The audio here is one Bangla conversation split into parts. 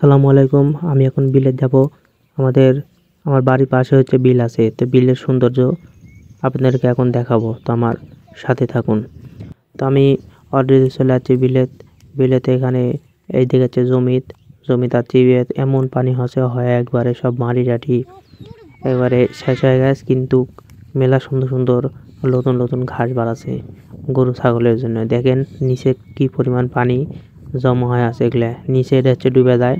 আসসালামু আলাইকুম। আমি এখন বিলে যাব। আমার বাড়ির পাশে হচ্ছে বিল আছে। তো বিলের সৌন্দর্য আপনাদেরকে এখন দেখাবো। তো আমার সাথে থাকুন। তো আমি অলরেডি চলে যাচ্ছি বিলেতে। এখানে এই দিকে হচ্ছে জমিত আছে। এমন পানি হয় একবারে সব মাটি টাটি একবারে শেষ হয়ে গেছে, কিন্তু মেলা সুন্দর সুন্দর নতুন ঘাস বাড়াছে গরু ছাগলের জন্য। দেখেন নিচে কি পরিমাণ পানি জমা হয়ে আছে। এগুলা নিচে এটা হচ্ছে ডুবে যায়।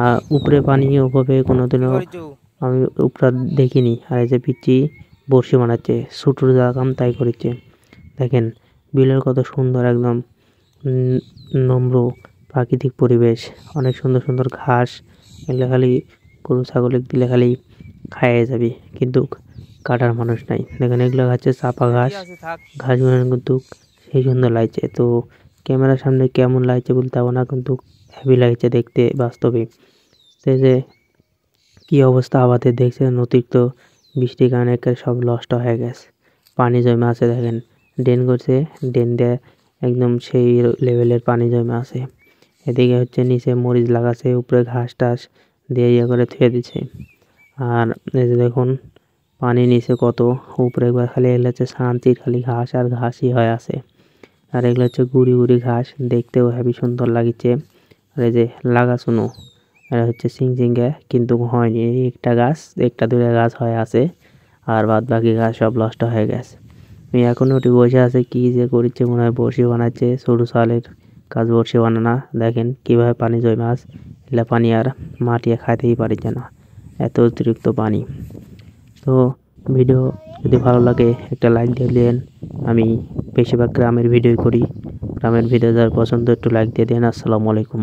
আর উপরে পানি ওভাবে কোনোদিনও আমি উপরে দেখিনি। আর এই যে পিচ্ছি বড়শি বানাচ্ছে, ছোটর যা কাম তাই করেছে। দেখেন বিলের কত সুন্দর, একদম নম্র প্রাকৃতিক পরিবেশ। অনেক সুন্দর সুন্দর ঘাস। এগুলো খালি গরু ছাগলে দিলে খালি খাইয়ে যাবে, কিন্তু কাটার মানুষ নাই। দেখেন এগুলো হচ্ছে চাপা ঘাসগুলো কিন্তু সেই সুন্দর লাগছে। তো ক্যামেরার সামনে কেমন লাগছে বলতে পারবো না, কিন্তু হেভি লাগছে দেখতে বাস্তবে। সেই যে কি অবস্থা আমাদের দেখছেন, অতিরিক্ত বৃষ্টির কারণে সব নষ্ট হয়ে গেছে। পানি জমে আছে, দেখেন ড্রেন করছে, ড্রেন দিয়ে একদম সেই লেভেলের পানি জমে আছে। এদিকে হচ্ছে নিচে মরিচ লাগাছে, উপরে ঘাস টাস দিয়ে করে থুয়ে দিছে। আর এই যে দেখুন পানি নিচে কত, উপরে একবার খালি এগুলো হচ্ছে শান্তির খালি ঘাস আর ঘাসই হয়ে আছে। আর এগুলো হচ্ছে গুড়ি গুড়ি ঘাস, দেখতেও হেবি সুন্দর লাগিচ্ছে। আর এই যে লাগাশুনো, এটা হচ্ছে সিংচিঙ্গা, কিন্তু হয়নি। একটা দুটা গাছ হয়ে আছে, আর বাদ বাকি গাছ সব নষ্ট হয়ে গেছে। আমি এখনো ওটি বসে আছে, কি যে করছে, মনে হয় বড়শি বানাচ্ছে। সরু সালের কাজ বড়শি বানানা। দেখেন কিভাবে পানি জমে আছে। এগুলা পানি আর মাটি খাইতেই পারছে না, এত অতিরিক্ত পানি। তো ভিডিও যদি ভালো লাগে একটা লাইক দিয়ে দেন। আমি বেশিরভাগ গ্রামের ভিডিও করি। গ্রামের ভিডিও যার পছন্দ একটু লাইক দিয়ে দেন। আসসালামু আলাইকুম।